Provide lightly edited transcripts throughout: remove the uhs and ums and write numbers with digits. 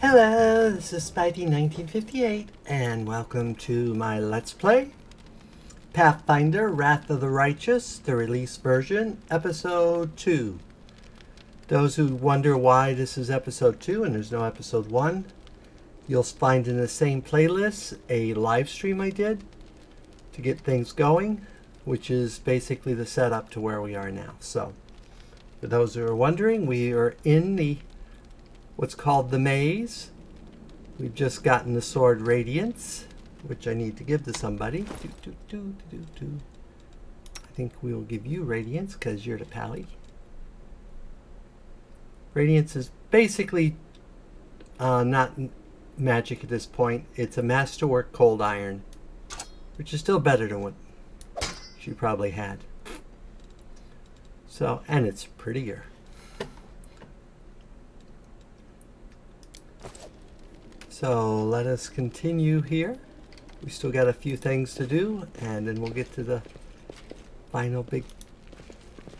Hello, this is Spidey1958, and welcome to my Let's Play Pathfinder, Wrath of the Righteous, the release version, Episode 2. Those who wonder why this is Episode 2 and there's no Episode 1, you'll find in the same playlist a live stream I did to get things going, which is basically the setup to where we are now. So, for those who are wondering, we are in the what's called the maze. We've just gotten the sword Radiance, which I need to give to somebody. I think we'll give you Radiance because you're the pally. Radiance is basically not magic at this point. It's a masterwork cold iron, which is still better than what she probably had. So, and it's prettier. So let us continue here. We still got a few things to do, and then we'll get to the final big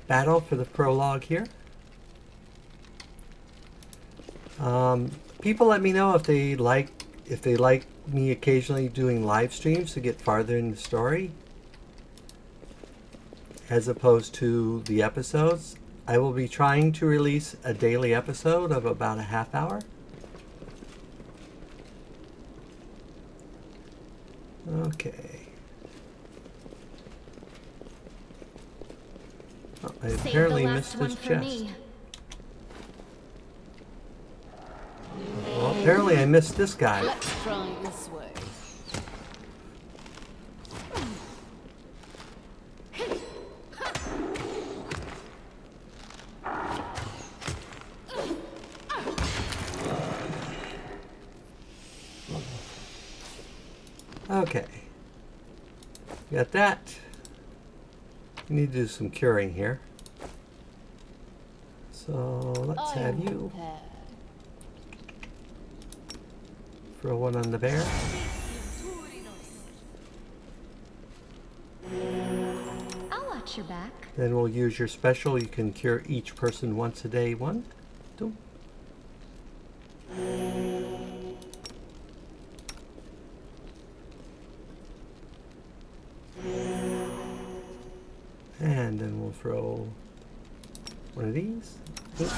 battle for the prologue here. People let me know if they like me occasionally doing live streams to get farther in the story as opposed to the episodes. I will be trying to release a daily episode of about a half hour. Okay. Oh, I apparently missed this chest. Well, apparently I missed this guy. Let's try this way. Okay. Got that. We need to do some curing here. So let's have you throw one on the bear. I'll watch your back. Then we'll use your special. You can cure each person once a day. 1, 2. And then we'll throw one of these. Oops.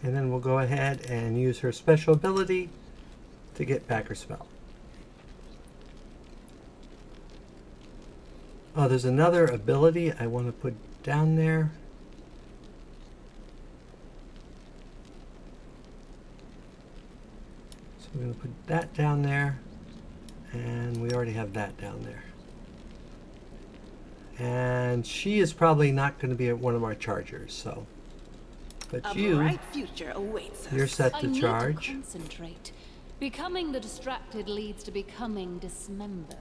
And then we'll go ahead and use her special ability to get back her spell. Oh, there's another ability I want to put down there. We're going to put that down there, and we already have that down there. And she is probably not going to be one of our chargers, so. But you, bright future awaits us. You're set to charge. I need to concentrate. Becoming the distracted leads to becoming dismembered.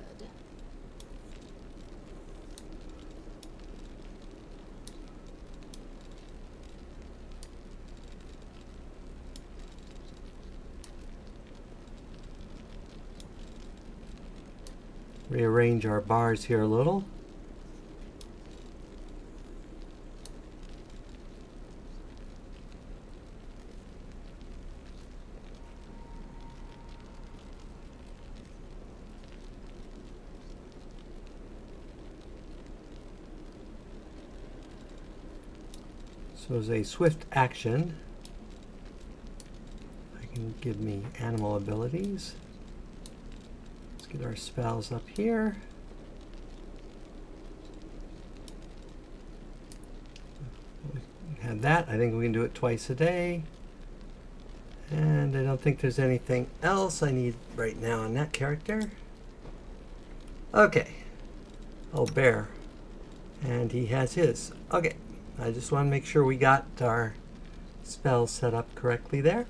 Rearrange our bars here a little. So as a swift action, I can give me animal abilities. Get our spells up here. We have that. I think we can do it twice a day. And I don't think there's anything else I need right now on that character. Okay. Oh, bear. And he has his. Okay. I just want to make sure we got our spells set up correctly there.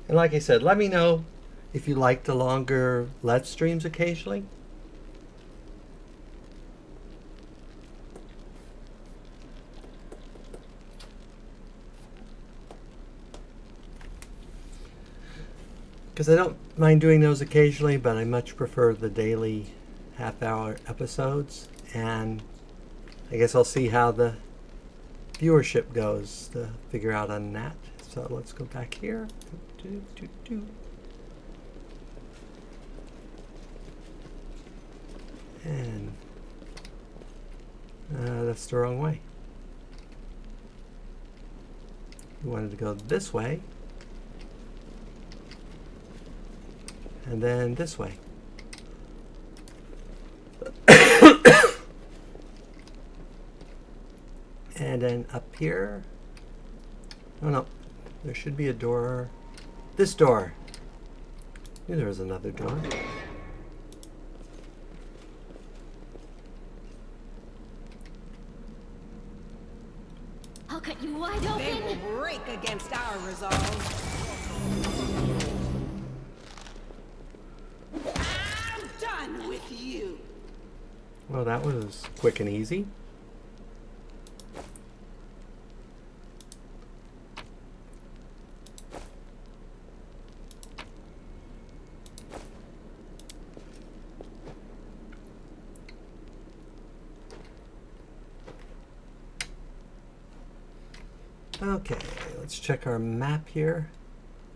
And like I said, let me know if you like the longer Let's streams occasionally. Because I don't mind doing those occasionally, but I much prefer the daily half-hour episodes. And I guess I'll see how the viewership goes to figure out on that. So let's go back here. And that's the wrong way. We wanted to go this way. And then this way. And then up here. Oh no, there should be a door. This door. I knew there was another door. I'll cut you wide open. They will break against our resolve. I'm done with you. Well, that was quick and easy. Okay, let's check our map here.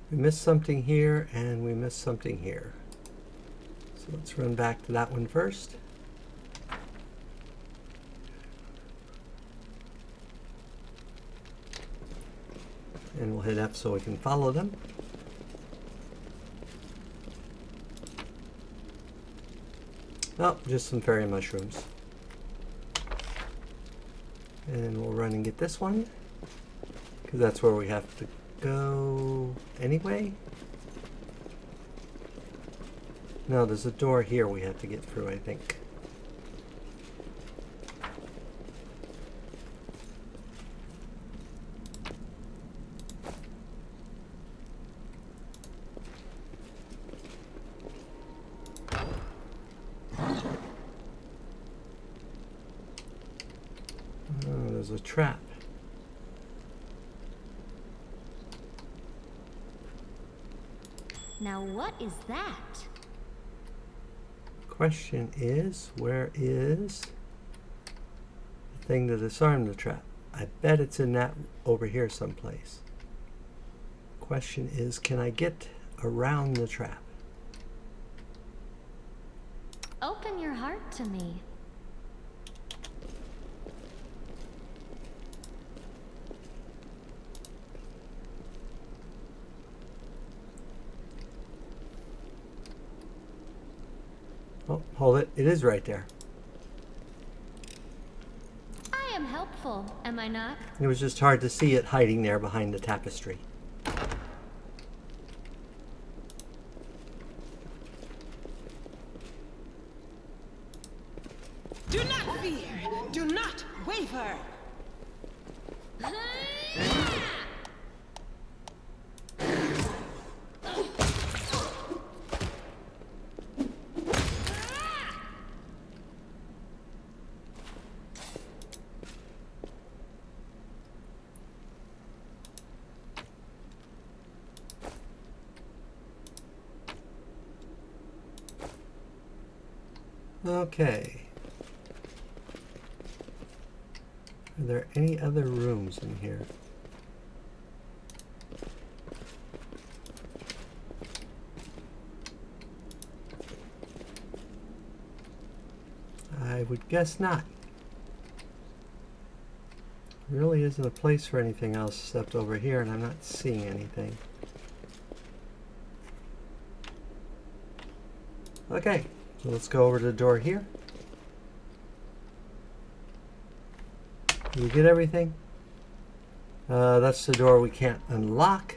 We missed something here and we missed something here. So let's run back to that one first. And we'll hit F so we can follow them. Oh, just some fairy mushrooms. And we'll run and get this one, because that's where we have to go anyway. No, there's a door here we have to get through, I think. Oh, there's a trap. Now what is that? Question is, where is the thing to disarm the trap? I bet it's in that over here someplace. Question is, can I get around the trap? Open your heart to me. Oh, hold it. It is right there. I am helpful, am I not? It was just hard to see it hiding there behind the tapestry. Do not fear. Do not waver. Okay. Are there any other rooms in here? I would guess not. Really isn't a place for anything else except over here, and I'm not seeing anything. Okay, so let's go over to the door here. Did we get everything? That's the door we can't unlock.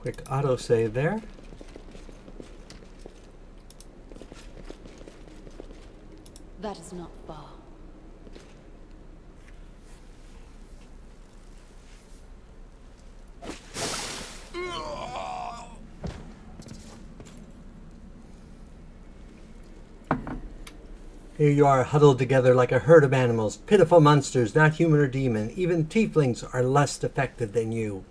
Quick autosave there. That is not far. Here you are huddled together like a herd of animals, pitiful monsters, not human or demon. Even tieflings are less defective than you.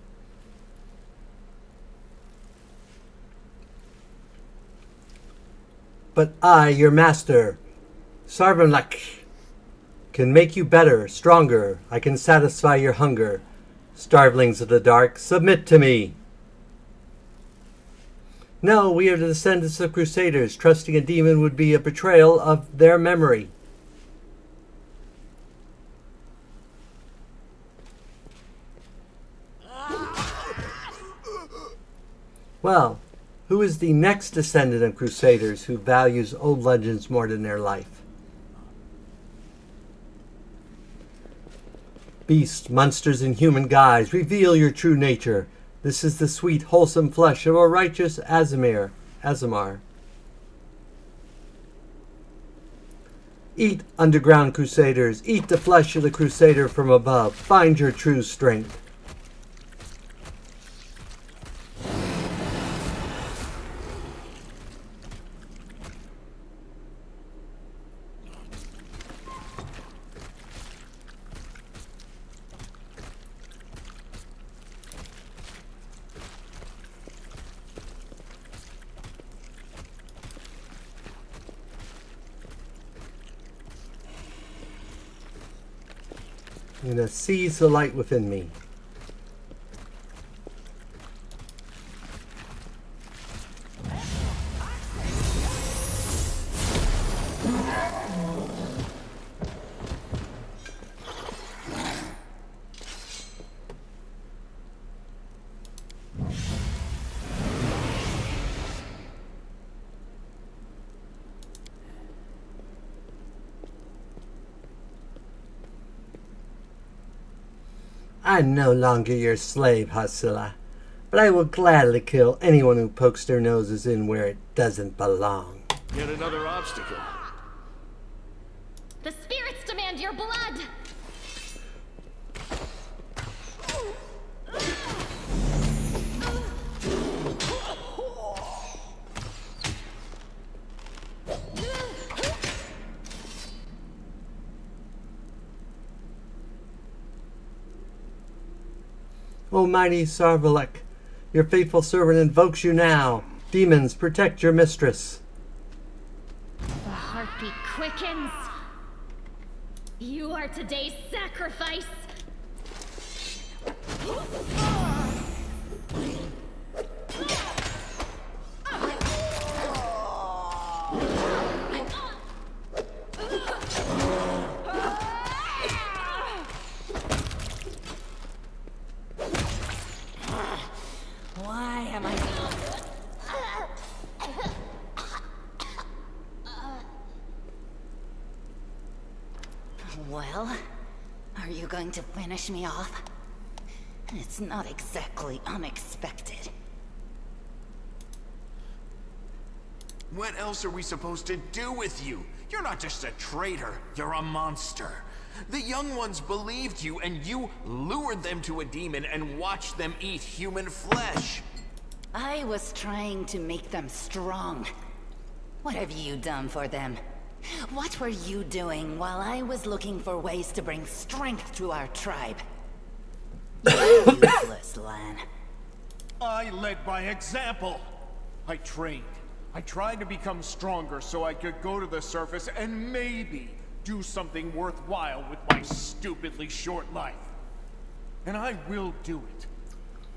But I, your master, Sarvanlak, can make you better, stronger. I can satisfy your hunger. Starvelings of the dark, submit to me. No, we are the descendants of crusaders. Trusting a demon would be a betrayal of their memory. Well, who is the next descendant of crusaders who values old legends more than their life? Beasts, monsters in human guise, reveal your true nature. This is the sweet, wholesome flesh of a righteous Azamar. Eat, underground crusaders. Eat the flesh of the crusader from above. Find your true strength. I'm going to seize the light within me. I'm no longer your slave, Hasilla, but I will gladly kill anyone who pokes their noses in where it doesn't belong. Yet another obstacle. The spirits demand your blood! O mighty Sarvalek, your faithful servant invokes you now. Demons, protect your mistress. The heartbeat quickens. You are today's sacrifice. Why am I... Well, are you going to finish me off? It's not exactly unexpected. What else are we supposed to do with you? You're not just a traitor, you're a monster. The young ones believed you, and you lured them to a demon and watched them eat human flesh. I was trying to make them strong. What have you done for them? What were you doing while I was looking for ways to bring strength to our tribe? You're useless, Lan. I led by example. I trained. I tried to become stronger so I could go to the surface and maybe do something worthwhile with my stupidly short life. And I will do it.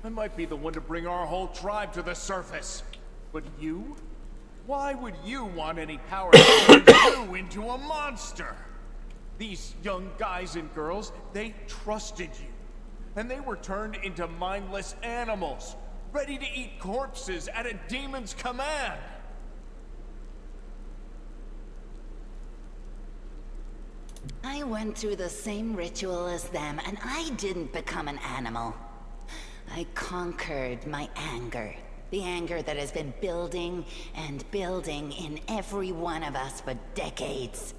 I might be the one to bring our whole tribe to the surface. But you? Why would you want any power to turn you into a monster? These young guys and girls, they trusted you. And they were turned into mindless animals, ready to eat corpses at a demon's command. I went through the same ritual as them, and I didn't become an animal. I conquered my anger. The anger that has been building and building in every one of us for decades.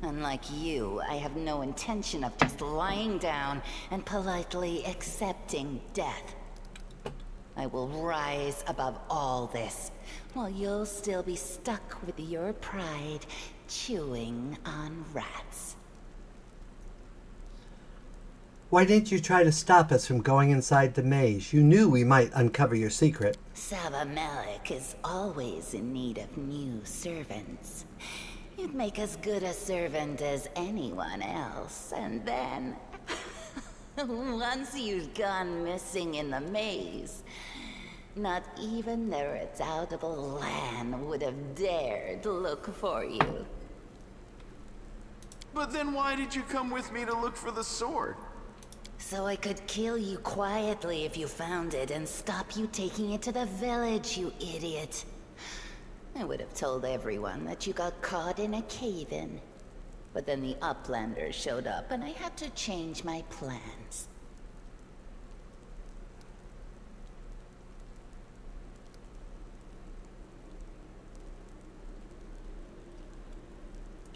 Unlike you, I have no intention of just lying down and politely accepting death. I will rise above all this, while you'll still be stuck with your pride chewing on rats. Why didn't you try to stop us from going inside the maze? You knew we might uncover your secret. Savamelek is always in need of new servants. You'd make as good a servant as anyone else, and then... once you'd gone missing in the maze, not even the redoubtable Lan would have dared look for you. But then why did you come with me to look for the sword? So I could kill you quietly if you found it and stop you taking it to the village, you idiot. I would have told everyone that you got caught in a cave-in. But then the Uplanders showed up and I had to change my plans.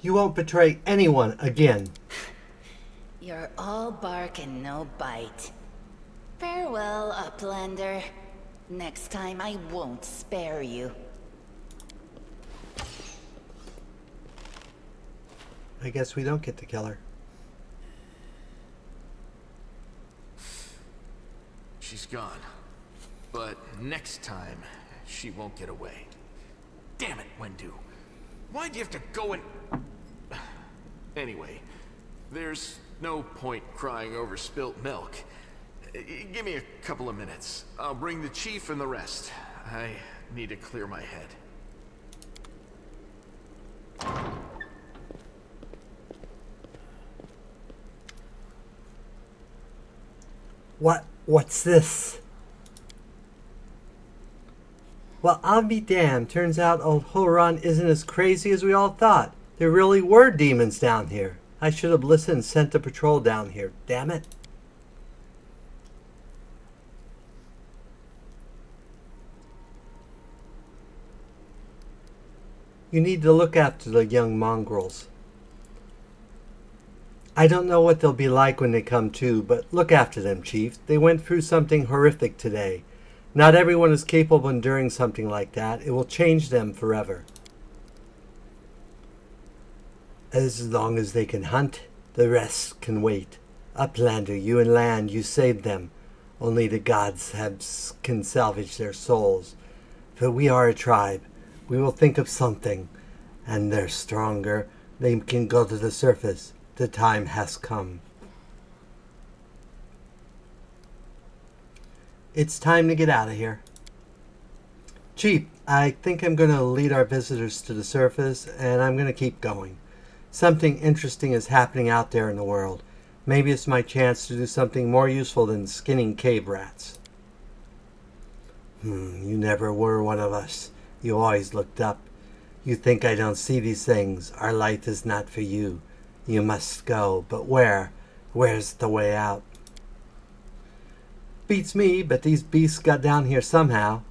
You won't betray anyone again. You're all bark and no bite. Farewell, Uplander. Next time I won't spare you. I guess we don't get to kill her. She's gone. But next time, she won't get away. Damn it, Wendu. Why'd you have to go and... Anyway, there's no point crying over spilt milk. Give me a couple of minutes. I'll bring the chief and the rest. I need to clear my head. What's this? Well, I'll be damned. Turns out old Horan isn't as crazy as we all thought. There really were demons down here. I should have listened and sent a patrol down here. Damn it. You need to look after the young mongrels. I don't know what they'll be like when they come to, but look after them, Chief. They went through something horrific today. Not everyone is capable of enduring something like that. It will change them forever. As long as they can hunt, the rest can wait. Uplander, you and Lan, you saved them. Only the gods can salvage their souls. But we are a tribe. We will think of something. And they're stronger. They can go to the surface. The time has come. It's time to get out of here. Chief, I think I'm going to lead our visitors to the surface, and I'm going to keep going. Something interesting is happening out there in the world. Maybe it's my chance to do something more useful than skinning cave rats. You never were one of us. You always looked up. You think I don't see these things. Our life is not for you. You must go, but where? Where's the way out? Beats me, but these beasts got down here somehow.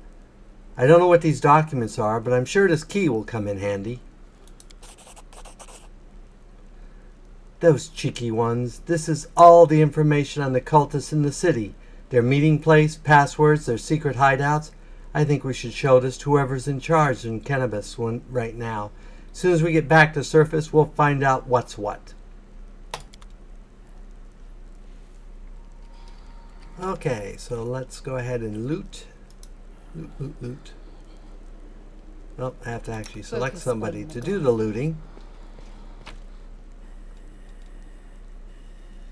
I don't know what these documents are, but I'm sure this key will come in handy. Those cheeky ones. This is all the information on the cultists in the city. Their meeting place, passwords, their secret hideouts. I think we should show this to whoever's in charge in Cannabis right now. As soon as we get back to surface, we'll find out what's what. Okay, so let's go ahead and loot. Loot. Oh, I have to actually select somebody to do the looting.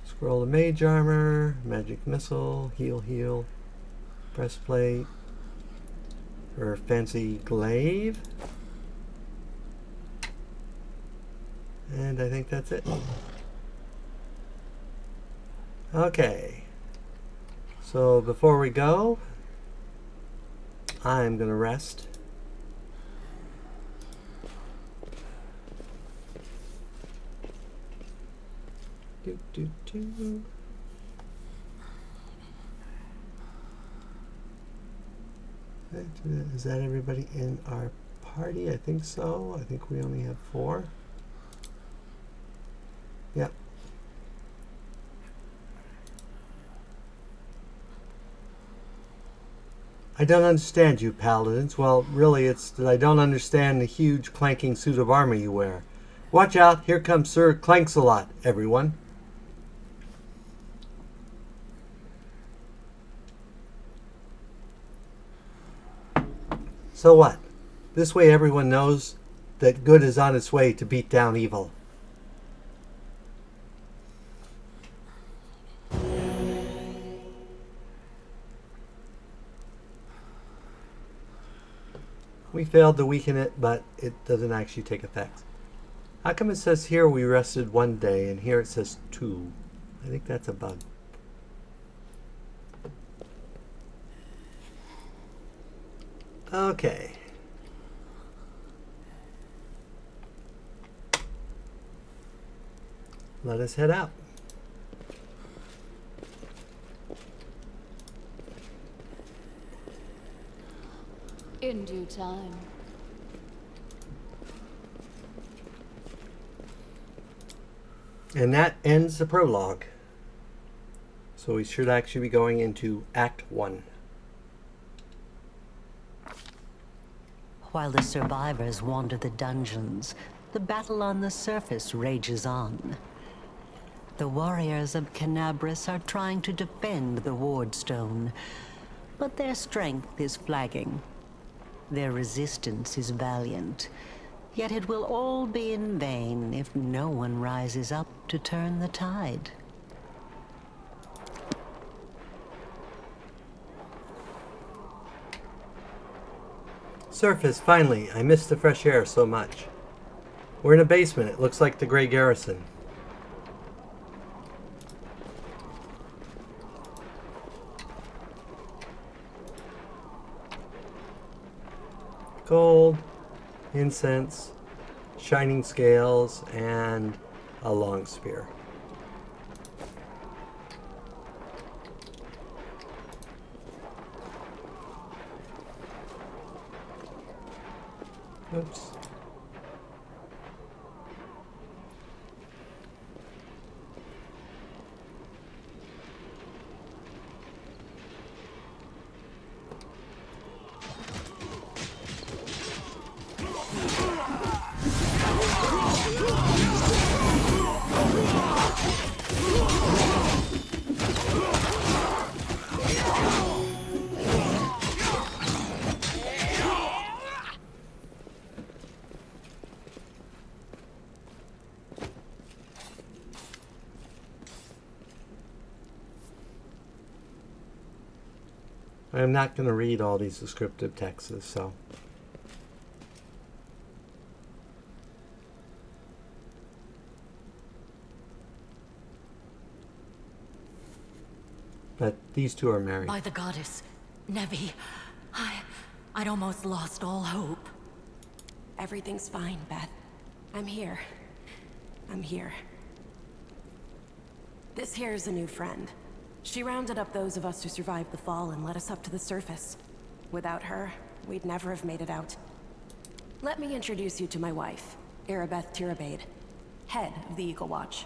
Scroll of mage armor, magic missile, heal, breastplate, or fancy glaive. And I think that's it. Okay. So before we go, I'm going to rest. Is that everybody in our party? I think so. I think we only have 4. Yep. I don't understand you, paladins. Well, really, it's that I don't understand the huge clanking suit of armor you wear. Watch out, here comes Sir Clanks-a-Lot, everyone. So what? This way everyone knows that good is on its way to beat down evil. We failed to weaken it, but it doesn't actually take effect. How come it says here we rested 1 day and here it says 2? I think that's a bug. Okay. Let us head out. In due time. And that ends the prologue. So we should actually be going into Act 1. While the survivors wander the dungeons, the battle on the surface rages on. The warriors of Canabris are trying to defend the Wardstone, but their strength is flagging. Their resistance is valiant, yet it will all be in vain if no one rises up to turn the tide. Surface, finally. I missed the fresh air so much. We're in a basement. It looks like the Grey Garrison. Gold, incense, shining scales, and a long spear. Oops. I'm not going to read all these descriptive texts, so. But these two are married. By the goddess, Nevi, I'd almost lost all hope. Everything's fine, Beth. I'm here. I'm here. This here is a new friend. She rounded up those of us who survived the fall and led us up to the surface. Without her, we'd never have made it out. Let me introduce you to my wife, Arabeth Tirabade, head of the Eagle Watch.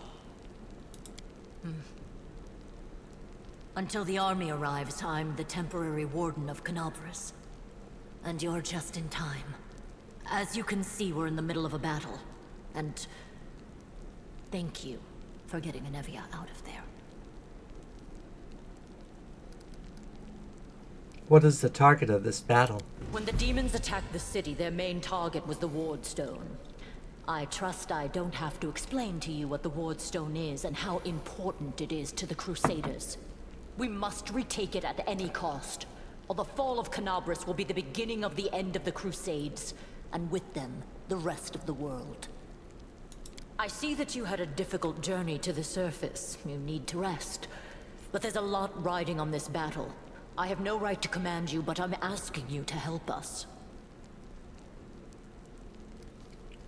Until the army arrives, I'm the temporary warden of Canabris. And you're just in time. As you can see, we're in the middle of a battle. And thank you for getting Anevia out of there. What is the target of this battle? When the demons attacked the city, their main target was the Wardstone. I trust I don't have to explain to you what the Wardstone is and how important it is to the Crusaders. We must retake it at any cost, or the fall of Canabris will be the beginning of the end of the Crusades, and with them, the rest of the world. I see that you had a difficult journey to the surface. You need to rest. But there's a lot riding on this battle. I have no right to command you, but I'm asking you to help us.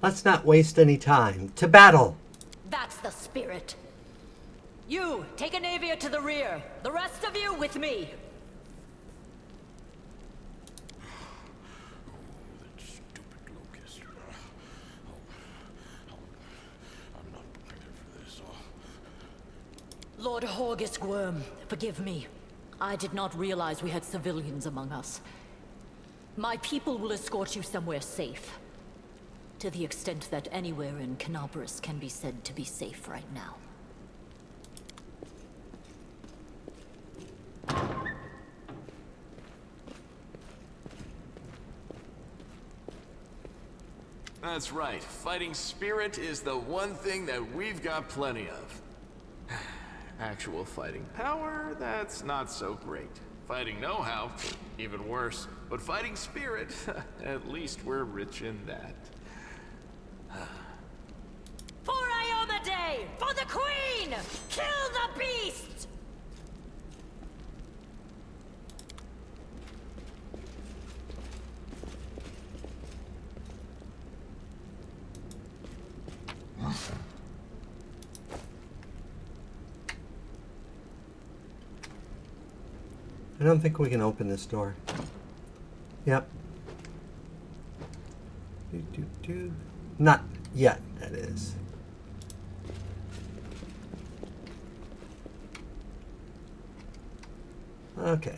Let's not waste any time. To battle! That's the spirit. You, take Anevia to the rear. The rest of you with me. That stupid locust. I'm not prepared for this. Lord Horgus Worm, forgive me. I did not realize we had civilians among us. My people will escort you somewhere safe. To the extent that anywhere in Canabras can be said to be safe right now. That's right. Fighting spirit is the one thing that we've got plenty of. Actual fighting power, that's not so great. Fighting know-how, even worse. But fighting spirit, at least we're rich in that. For Iomedae! For the Queen! Kill the beast! I don't think we can open this door. Yep. Not yet, that is. Okay.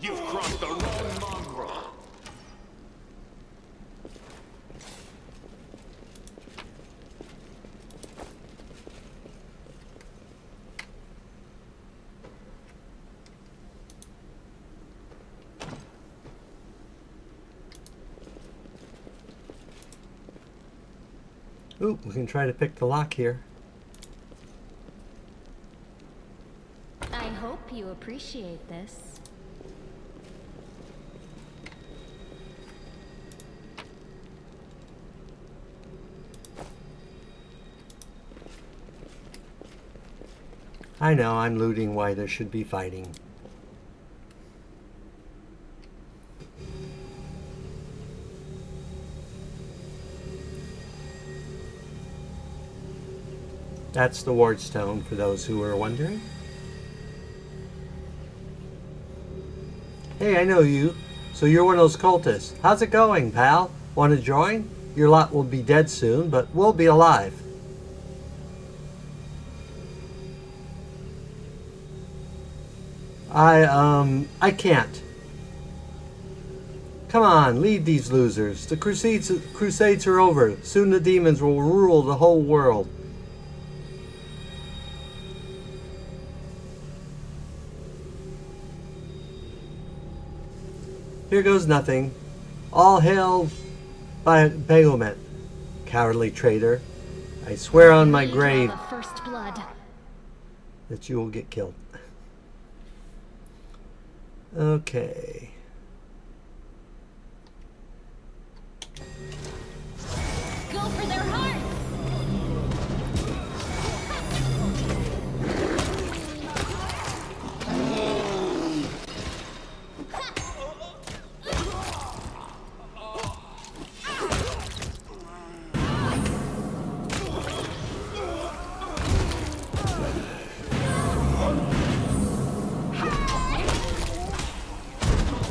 You've crossed the wrong mongrel. Ooh, we can try to pick the lock here. I hope you appreciate this. I know, I'm looting why there should be fighting. That's the ward stone, for those who were wondering. Hey, I know you. So you're one of those cultists. How's it going, pal? Want to join? Your lot will be dead soon, but we'll be alive. I can't. Come on, lead these losers. The crusades are over. Soon the demons will rule the whole world. Here goes nothing. All hail by Bahamut, cowardly traitor. I swear on my grave The first blood. that you will get killed. Okay. Go for their hearts!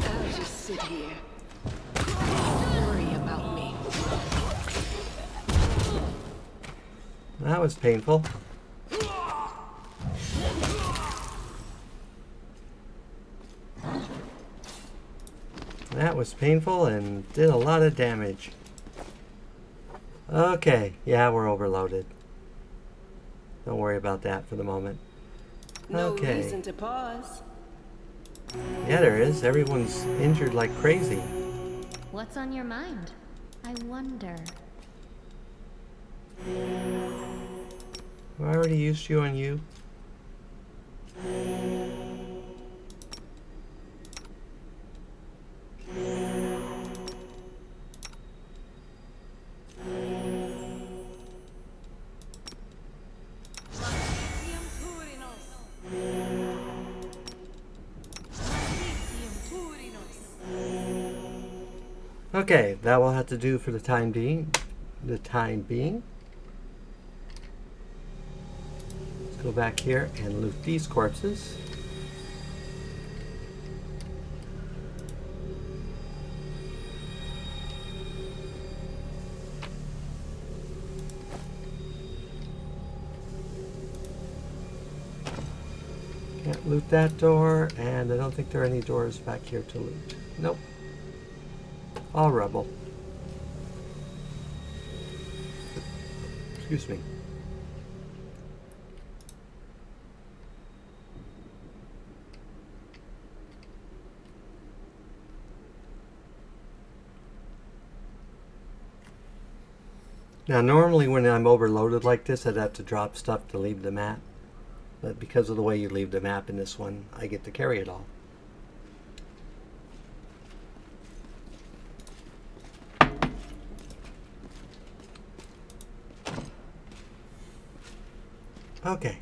I'll just sit here. Don't worry about me. That was painful. That was painful and did a lot of damage. Okay, yeah, we're overloaded. Don't worry about that for the moment. No Okay. reason to pause. Yeah, there is. Everyone's injured like crazy. What's on your mind? I wonder. I already used you on you. Okay, that will have to do for the time being. Let's go back here and loot these corpses. Can't loot that door, and I don't think there are any doors back here to loot. Nope. All rubble. Excuse me. Now, normally when I'm overloaded like this, I'd have to drop stuff to leave the map. But because of the way you leave the map in this one, I get to carry it all. Okay.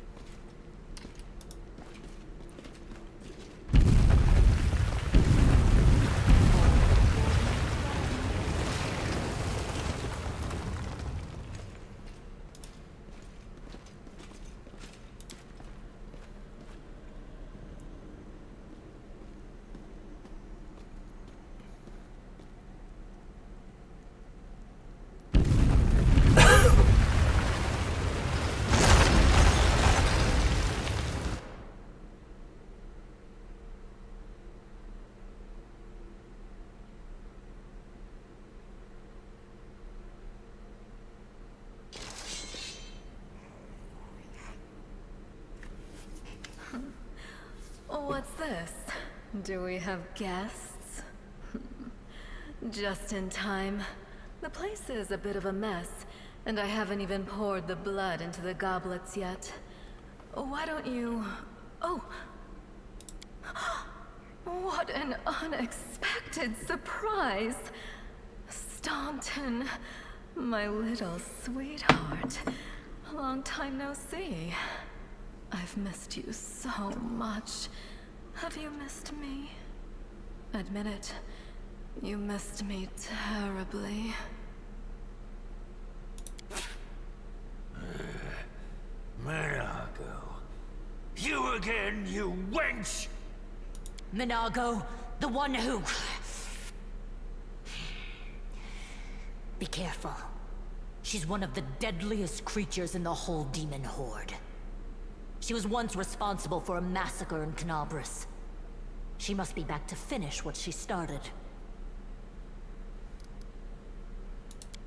What's this? Do we have guests? Just in time. The place is a bit of a mess, and I haven't even poured the blood into the goblets yet. Why don't you... Oh! What an unexpected surprise! Staunton, my little sweetheart. Long time no see. I've missed you so much. Have you missed me? Admit it. You missed me terribly. Minago. You again, you wench! Minago, the one who... Be careful. She's one of the deadliest creatures in the whole demon horde. She was once responsible for a massacre in Canabris. She must be back to finish what she started.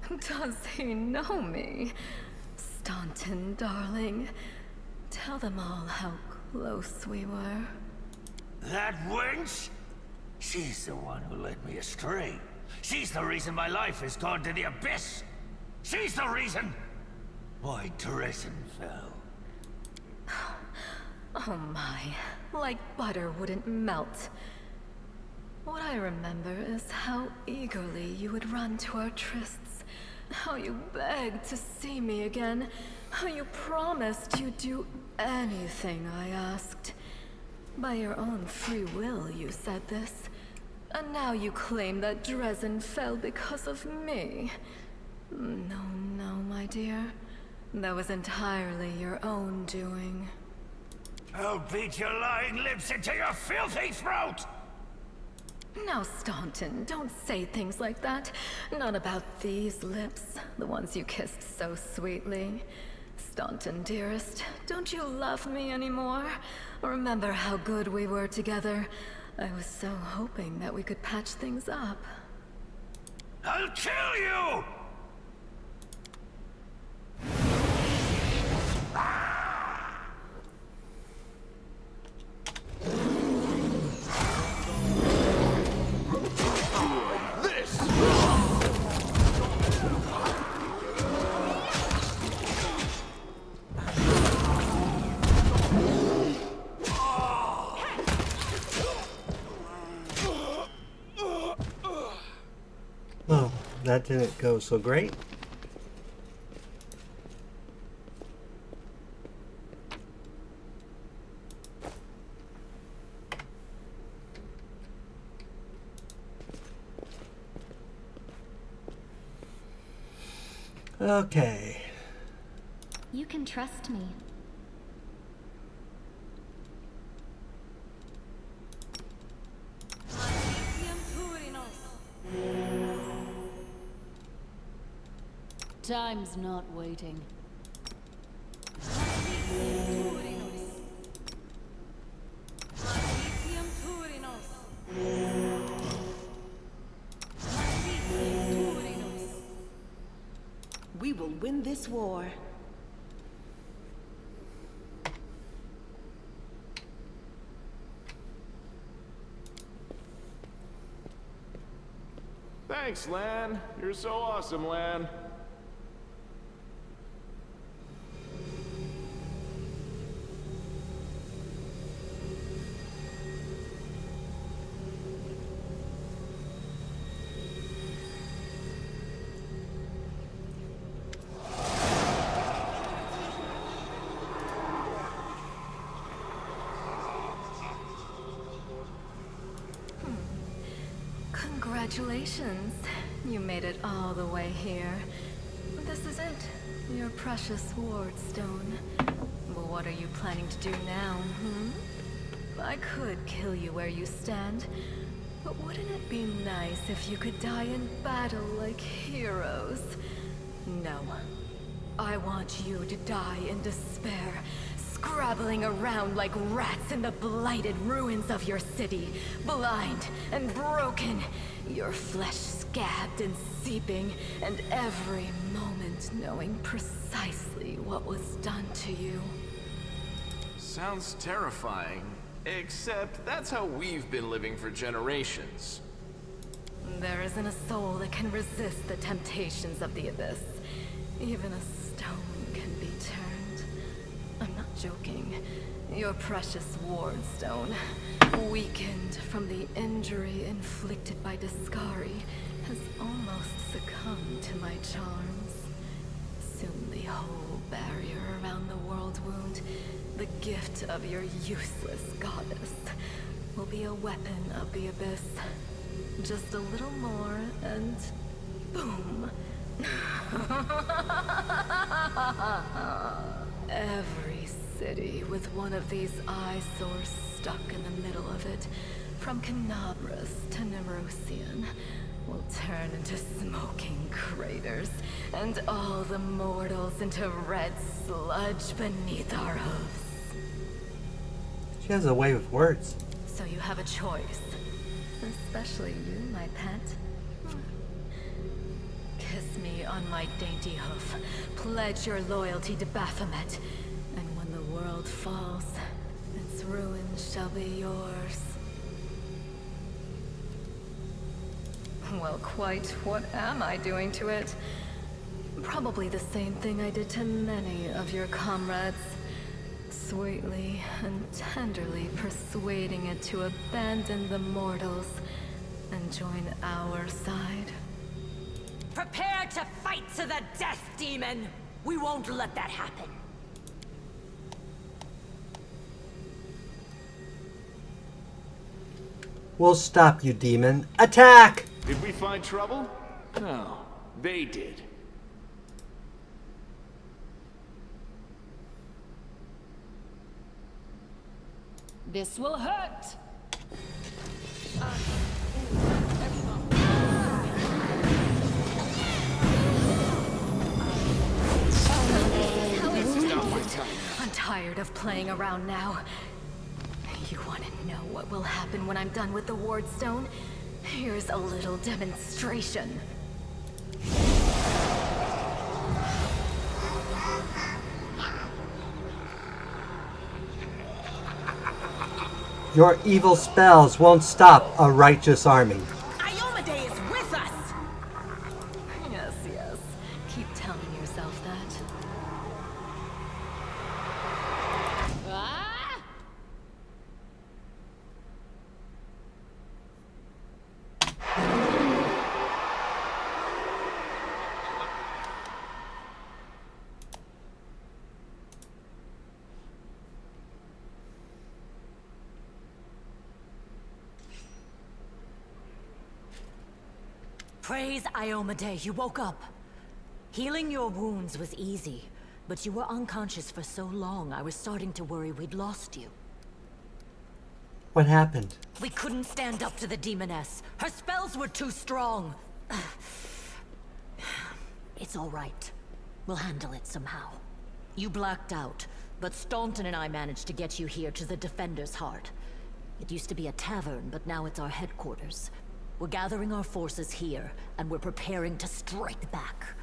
Does he know me? Staunton, darling. Tell them all how close we were. That wench? She's the one who led me astray. She's the reason my life has gone to the abyss. She's the reason why Dresden fell. Oh my, like butter wouldn't melt. What I remember is how eagerly you would run to our trysts, how you begged to see me again, how you promised you'd do anything I asked. By your own free will, you said this. And now you claim that Dresden fell because of me. No, no, my dear. That was entirely your own doing. I'll beat your lying lips into your filthy throat! Now, Staunton, don't say things like that. Not about these lips, the ones you kissed so sweetly. Staunton, dearest, don't you love me anymore? Remember how good we were together? I was so hoping that we could patch things up. I'll kill you! Well, that didn't go so great. Okay. You can trust me. Time's not waiting. We will win this war. Thanks, Lan. You're so awesome, Lan. Congratulations. You made it all the way here. This is it. Your precious wardstone. Well, what are you planning to do now, I could kill you where you stand, but wouldn't it be nice if you could die in battle like heroes? No. I want you to die in despair, scrabbling around like rats in the blighted ruins of your city, blind and broken, your flesh scabbed and seeping, and every moment knowing precisely what was done to you. Sounds terrifying. Except that's how we've been living for generations. There isn't a soul that can resist the temptations of the abyss. Even a stone can be turned. I'm not joking. Your precious wardstone, weakened from the injury inflicted by Discari, has almost succumbed to my charms. Soon the whole barrier around the world wound, the gift of your useless goddess, will be a weapon of the abyss. Just a little more, and boom. Every city with one of these eyesores stuck in the middle of it, from Canabras to Nemrosian, will turn into smoking craters, and all the mortals into red sludge beneath our hooves. She has a way with words. So you have a choice. Especially you, my pet. Kiss me on my dainty hoof. Pledge your loyalty to Baphomet. And when the world falls, its ruins shall be yours. Well, quite what am I doing to it? Probably the same thing I did to many of your comrades. Sweetly and tenderly persuading it to abandon the mortals and join our side. Prepare to fight to the death, demon! We won't let that happen. We'll stop you, demon. Attack! Did we find trouble? No, they did. This will hurt. This is not my time. I'm tired of playing around now. You want to know what will happen when I'm done with the wardstone? Here's a little demonstration. Your evil spells won't stop a righteous army. Iomade is with us! Yes, yes. Keep telling yourself that. Ah! Praise Iomade, you woke up. Healing your wounds was easy, but you were unconscious for so long I was starting to worry we'd lost you. What happened? We couldn't stand up to the demoness. Her spells were too strong. It's all right. We'll handle it somehow. You blacked out, but Staunton and I managed to get you here to the Defender's Heart. It used to be a tavern, but now it's our headquarters. We're gathering our forces here, and we're preparing to strike back.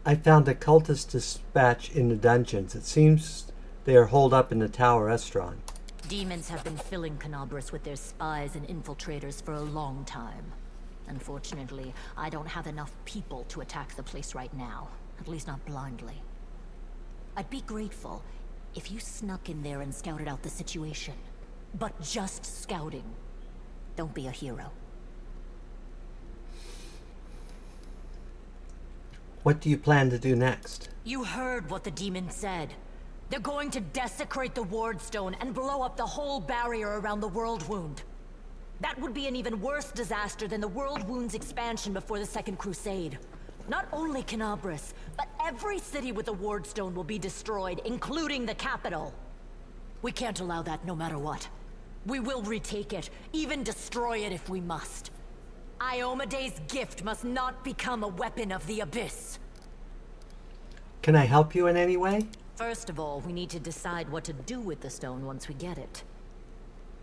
I found a cultist dispatch in the dungeons. It seems they are holed up in the Tower restaurant. Demons have been filling Canabras with their spies and infiltrators for a long time. Unfortunately, I don't have enough people to attack the place right now. At least not blindly. I'd be grateful if you snuck in there and scouted out the situation. But just scouting. Don't be a hero. What do you plan to do next? You heard what the demon said. They're going to desecrate the Wardstone and blow up the whole barrier around the World Wound. That would be an even worse disaster than the World Wound's expansion before the Second Crusade. Not only Canabras, but every city with a Wardstone will be destroyed, including the capital. We can't allow that no matter what. We will retake it, even destroy it if we must. Iomede's gift must not become a weapon of the Abyss. Can I help you in any way? First of all, we need to decide what to do with the stone once we get it.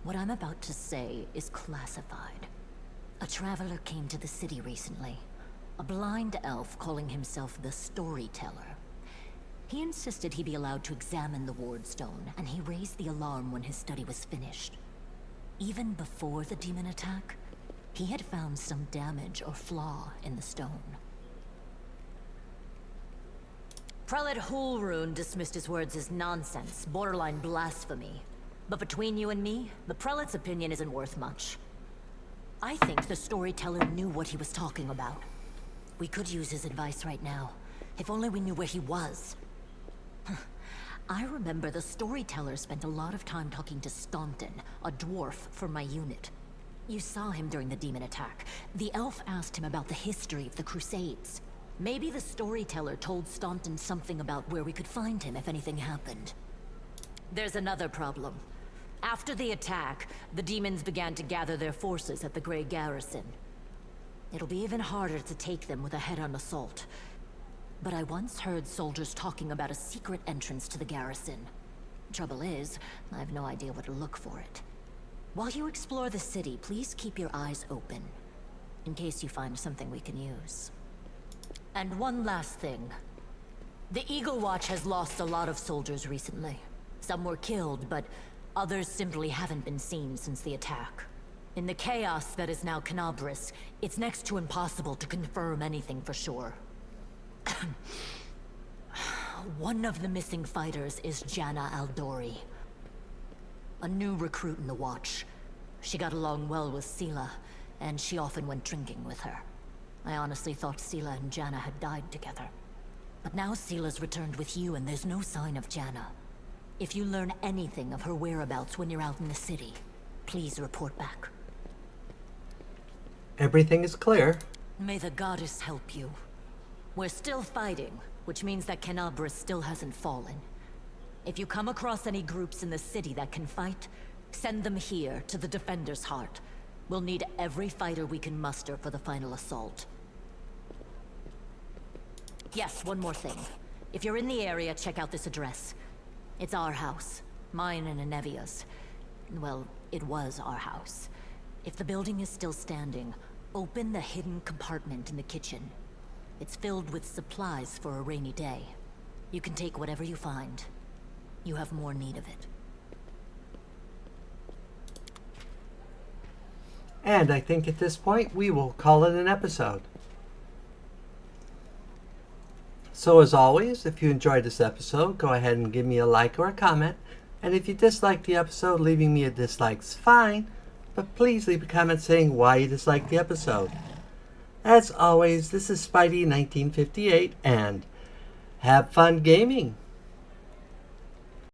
What I'm about to say is classified. A traveler came to the city recently. A blind elf calling himself the Storyteller. He insisted he be allowed to examine the Wardstone, and he raised the alarm when his study was finished. Even before the demon attack, he had found some damage or flaw in the stone. Prelate Hulrune dismissed his words as nonsense, borderline blasphemy. But between you and me, the Prelate's opinion isn't worth much. I think the Storyteller knew what he was talking about. We could use his advice right now, if only we knew where he was. I remember the Storyteller spent a lot of time talking to Staunton, a dwarf from my unit. You saw him during the demon attack. The elf asked him about the history of the Crusades. Maybe the Storyteller told Staunton something about where we could find him if anything happened. There's another problem. After the attack, the demons began to gather their forces at the Grey Garrison. It'll be even harder to take them with a head-on assault. But I once heard soldiers talking about a secret entrance to the garrison. Trouble is, I have no idea where to look for it. While you explore the city, please keep your eyes open, in case you find something we can use. And one last thing. The Eagle Watch has lost a lot of soldiers recently. Some were killed, but others simply haven't been seen since the attack. In the chaos that is now Canabras, it's next to impossible to confirm anything for sure. One of the missing fighters is Janna Aldori. A new recruit in the Watch. She got along well with Sela, and she often went drinking with her. I honestly thought Sela and Janna had died together. But now Sela's returned with you, and there's no sign of Janna. If you learn anything of her whereabouts when you're out in the city, please report back. Everything is clear. May the goddess help you. We're still fighting, which means that Canabras still hasn't fallen. If you come across any groups in the city that can fight, send them here to the Defender's Heart. We'll need every fighter we can muster for the final assault. Yes, one more thing. If you're in the area, check out this address. It's our house. Mine and Anevia's. Well, it was our house. If the building is still standing, open the hidden compartment in the kitchen. It's filled with supplies for a rainy day. You can take whatever you find. You have more need of it. And I think at this point we will call it an episode. So as always, if you enjoyed this episode, go ahead and give me a like or a comment. And if you disliked the episode, leaving me a dislike's fine. But please leave a comment saying why you disliked the episode. As always, this is Spidey 1958, and have fun gaming!